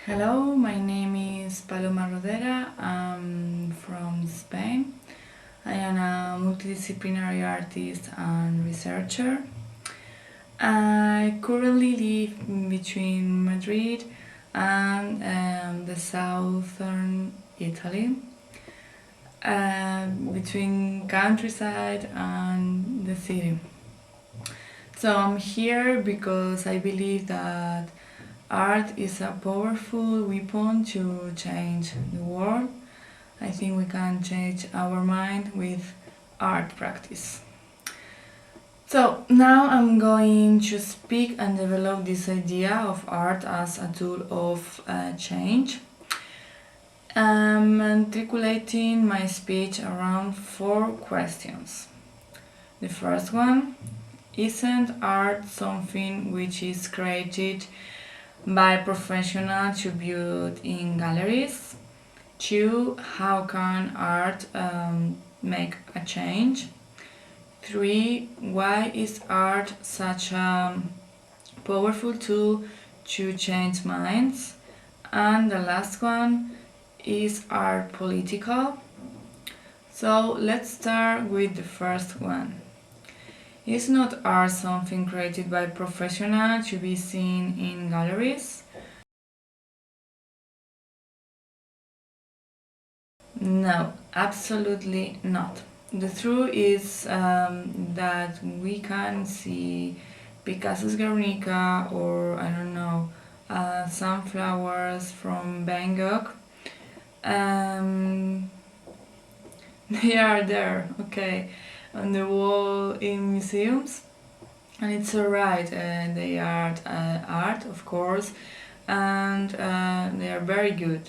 Hello, my name is Paloma Rodera. I'm from Spain. I am a multidisciplinary artist and researcher. I currently live in between Madrid and the southern Italy, between countryside and the city. So I'm here because I believe that art is a powerful weapon to change the world. I think we can change our mind with art practice. So now I'm going to speak and develop this idea of art as a tool of change. I'm articulating my speech around 4 questions. The first one: isn't art something which is created by professionals to build in galleries? 2. How can art make a change? 3. Why is art such a powerful tool to change minds? And the last one: is art political? So let's start with the first one. Is not art something created by professionals to be seen in galleries? No, absolutely not. The truth is that we can see Picasso's Guernica, or I don't know, sunflowers from Van Gogh. Um, they are there, okay, on the wall in museums, and it's alright. They are art, of course, and they are very good.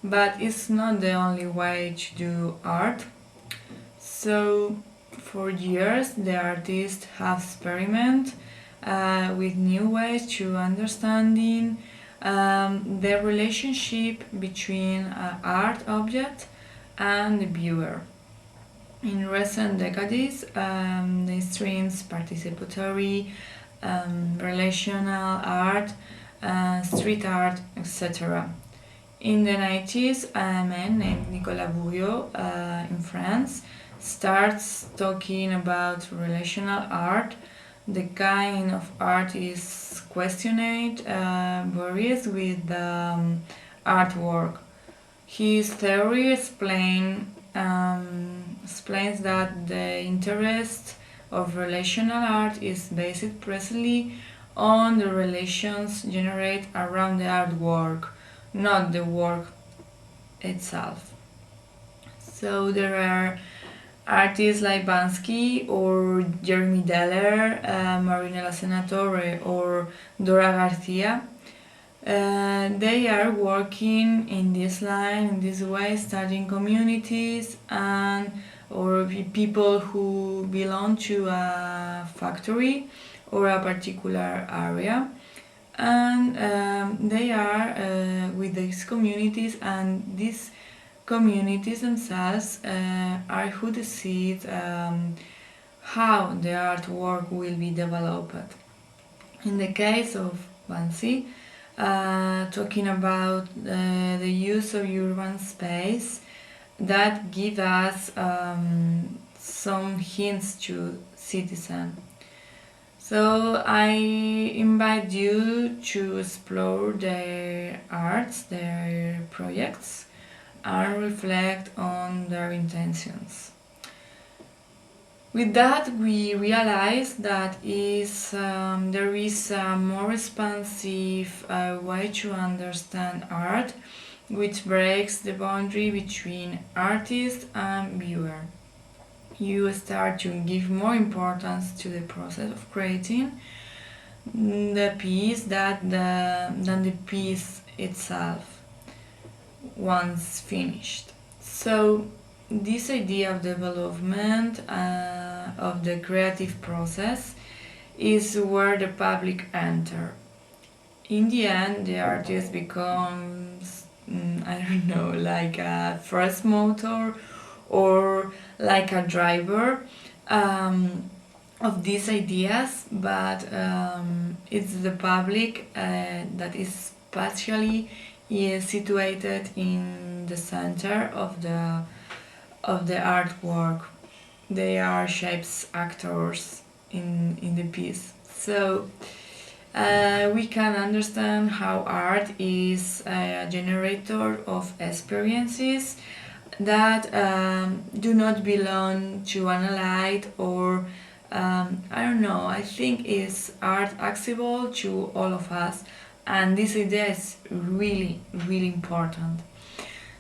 But it's not the only way to do art. So, for years, the artists have experimented with new ways to understanding the relationship between art object and the viewer. In recent decades, the streams participatory, relational art, street art, etc. In the 90s, a man named Nicolas Bourriot in France starts talking about relational art. The kind of art is questioned, varies with the artwork. His theory explains that the interest of relational art is based precisely on the relations generated around the artwork, not the work itself. So there are artists like Bansky or Jeremy Deller, Marinella Senatore or Dora Garcia. They are working in this line, in this way, studying communities and or people who belong to a factory or a particular area, and they are with these communities, and these communities themselves are who decide how the artwork will be developed. In the case of Banksy, talking about the use of urban space that give us some hints to citizen. So I invite you to explore their arts, their projects, and reflect on their intentions. With that, we realize that there is a more responsive way to understand art, which breaks the boundary between artist and viewer. You start to give more importance to the process of creating the piece than the piece itself once finished. So this idea of development of the creative process is where the public enter. In the end, the artist becomes, I don't know, like a first motor or like a driver of these ideas, but it's the public that is partially is situated in the center of the artwork. They are shapes actors in the piece. So we can understand how art is a generator of experiences that do not belong to an elite or I don't know. I think is art accessible to all of us, and this idea is really important.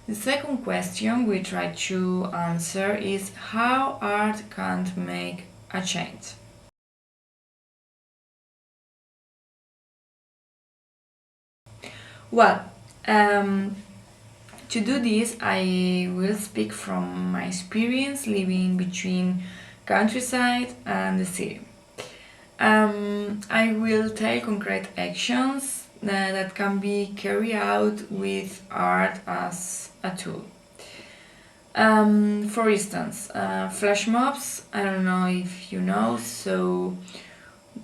The second question we try to answer is how art can make a change. Well, um, to do this, I will speak from my experience living between countryside and the city. I will take concrete actions that can be carried out with art as a tool. For instance, flash mobs, I don't know if you know, so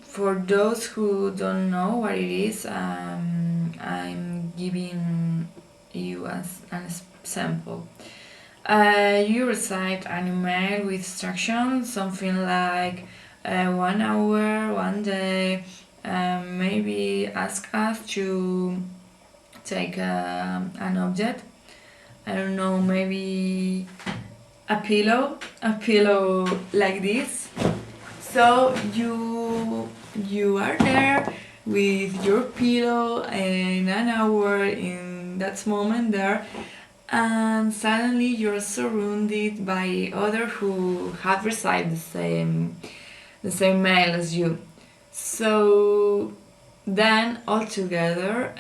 for those who don't know what it is, I'm giving you as an example. You recite an email with instructions, something like 1 hour, 1 day, maybe ask us to take an object. I don't know, maybe a pillow like this. So you are there with your pillow in an hour in that moment there, and suddenly you're surrounded by others who have received the same mail as you. So then all together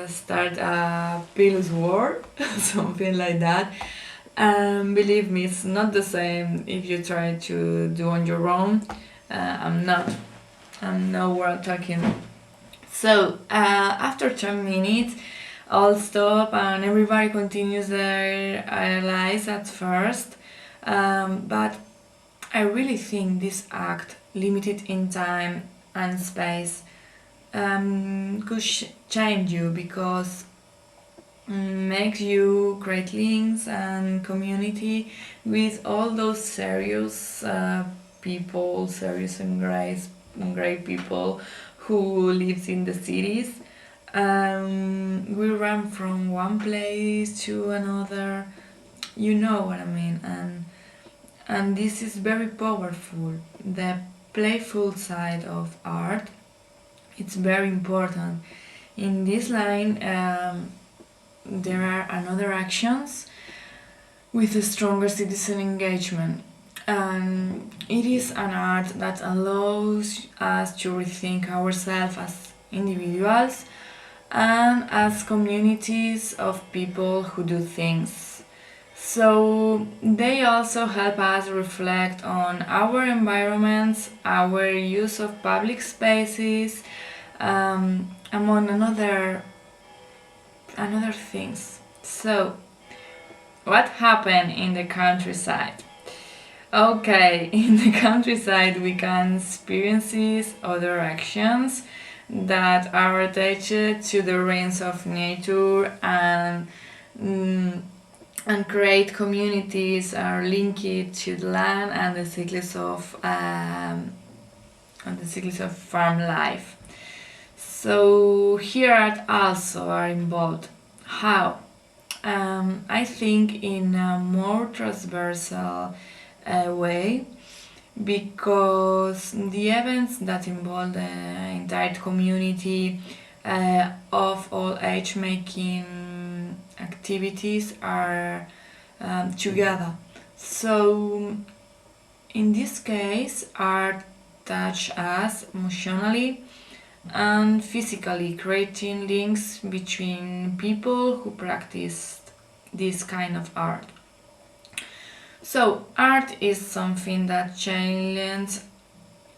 start a pillows war, something like that. Believe me, it's not the same if you try to do on your own. I'm not. I'm nowhere talking. So after 10 minutes, all stop and everybody continues their lives at first. But I really think this act, limited in time and space, could change you because makes you create links and community with all those serious people, serious and great people who lives in the cities. We run from one place to another. You know what I mean, and this is very powerful. The playful side of art, it's very important. In this line, there are another actions with a stronger citizen engagement. And it is an art that allows us to rethink ourselves as individuals and as communities of people who do things. So they also help us reflect on our environments, our use of public spaces, among another things. So what happened in the countryside? Okay, in the countryside we can experience other actions that are attached to the realms of nature mm, and create communities are linked to the land and the cycles of farm life. So here art also are involved. How? I think in a more transversal way because the events that involve the entire community of all age making activities are together. So in this case, art touch us emotionally and physically, creating links between people who practice this kind of art. So art is something that challenges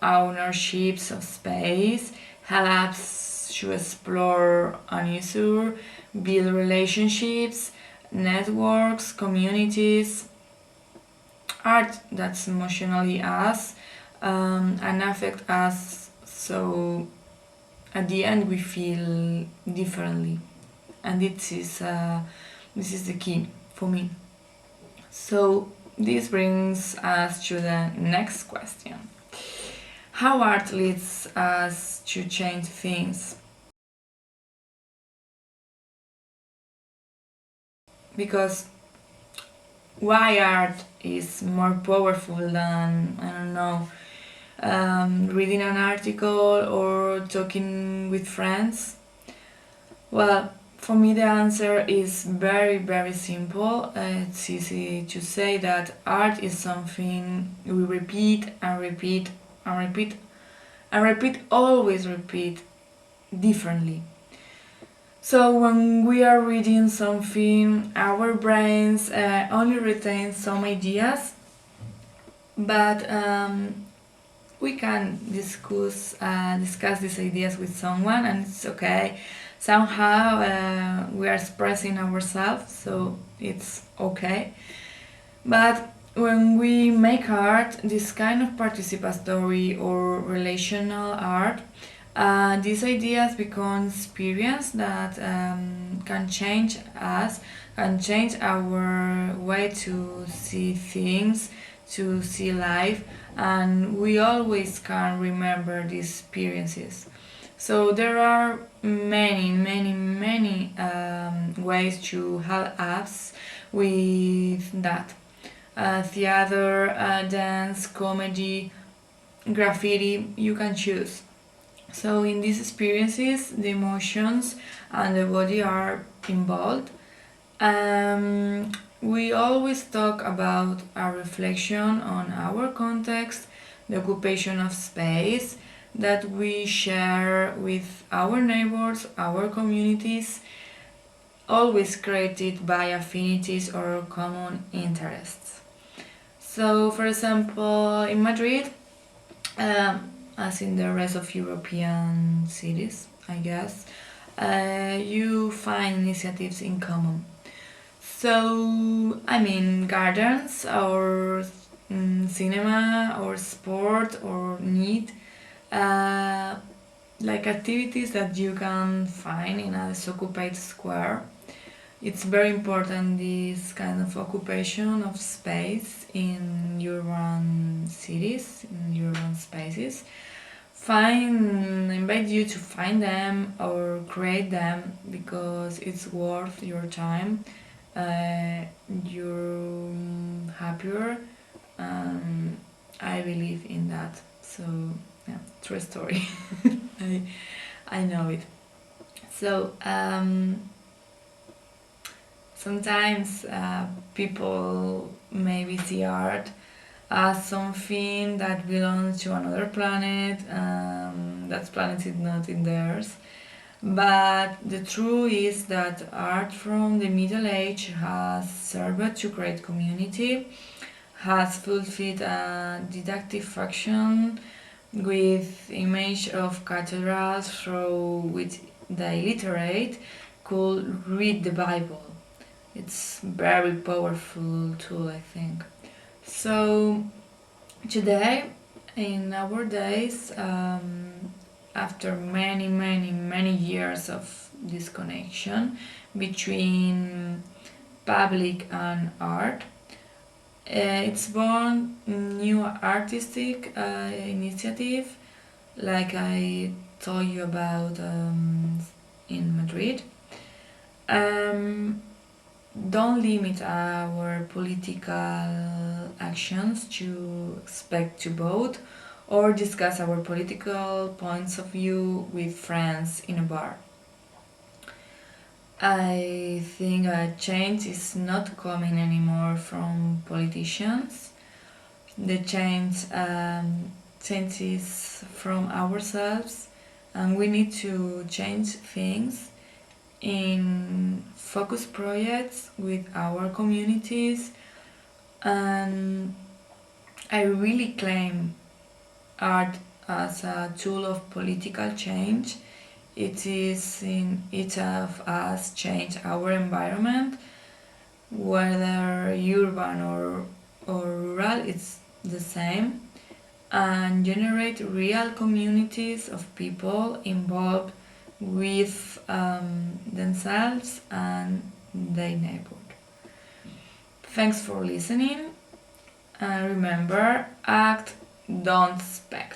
ownerships of space, helps to explore an issue, build relationships, networks, communities. Art that's emotionally us and affect us, so at the end we feel differently. and this is the key for me. So this brings us to the next question. How art leads us to change things? Because why art is more powerful than, I don't know, reading an article or talking with friends? Well, for me, the answer is very, very simple. It's easy to say that art is something we repeat and repeat and repeat and repeat, always repeat differently. So when we are reading something, our brains only retain some ideas, but we can discuss these ideas with someone, and it's okay. Somehow we are expressing ourselves, so it's okay. But when we make art, this kind of participatory or relational art, these ideas become experience that can change us, can change our way to see things, to see life, and we always can remember these experiences. So there are many, many, many ways to help us with that. Theater, dance, comedy, graffiti, you can choose. So in these experiences, the emotions and the body are involved. We always talk about a reflection on our context, the occupation of space that we share with our neighbors, our communities, always created by affinities or common interests. So, for example, in Madrid, as in the rest of European cities, I guess, you find initiatives in common. So, I mean, gardens or cinema or sport or need, uh, like activities that you can find in a occupied square. It's very important, this kind of occupation of space in urban cities, in urban spaces. Invite you to find them or create them because it's worth your time. You're happier. I believe in that. So yeah, true story. I I know it. So sometimes people maybe see art as something that belongs to another planet. That planet is not in theirs. But the truth is that art from the Middle Age has served to create community, has fulfilled a didactic function with image of cathedrals through which the illiterate could read the Bible. It's very powerful tool, I think. So today, in our days, after many, many, many years of disconnection between public and art, it's born new artistic initiative, like I told you about in Madrid. Um, don't limit our political actions to expect to vote or discuss our political points of view with friends in a bar. I think a change is not coming anymore from politicians. The change is from ourselves, and we need to change things in focus projects with our communities. And I really claim art as a tool of political change. It is in each of us change our environment, whether urban or rural, it's the same, and generate real communities of people involved with themselves and their neighbor. Thanks for listening, and remember, act, don't expect.